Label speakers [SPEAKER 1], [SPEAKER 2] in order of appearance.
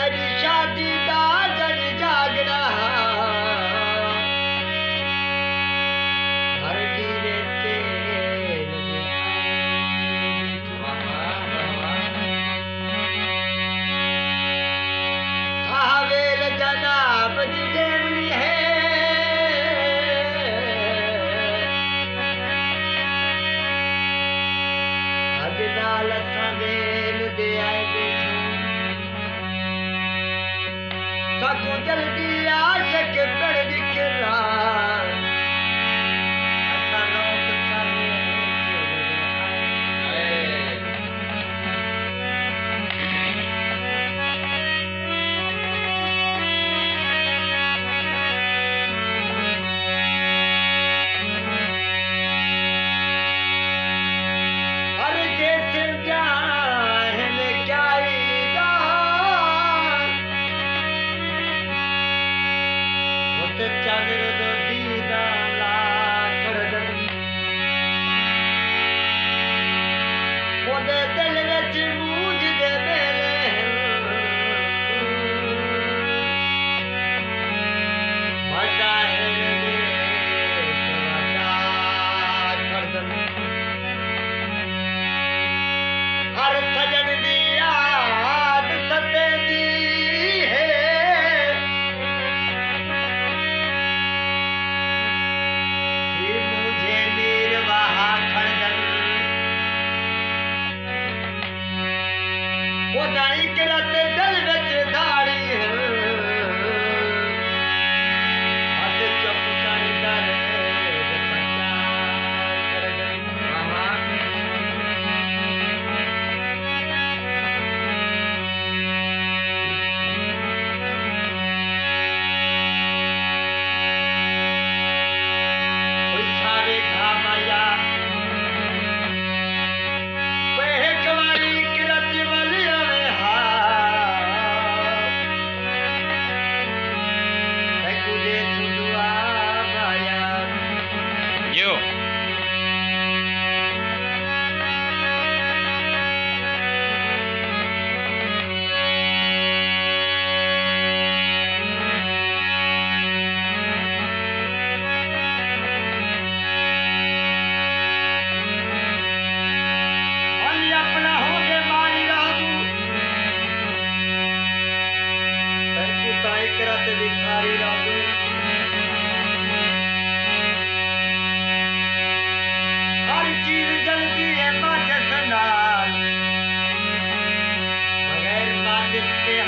[SPEAKER 1] तेरी शादी का जग जागना हर डीरे तेल सावेल जनाब दी देवनी है अगनाल सवेल दे आए सकू जल्दी आशक कर दिखला हर देश जान क्या चंद्र दो दीदा लाखड़न ओदे दिल विच मूझ दे मेले मज़ाहिर दे लाखड़न हर सजन दी याद सते दी ओदाई करत दिल विच धारी हद चुप कर दर कोई सारे घा माया कवारी करत
[SPEAKER 2] Yo.
[SPEAKER 1] अपना होंगे मारी राजू ताई करत भिखारी राजू हर चीज जलती है माचिस नाल बगैर माचिस के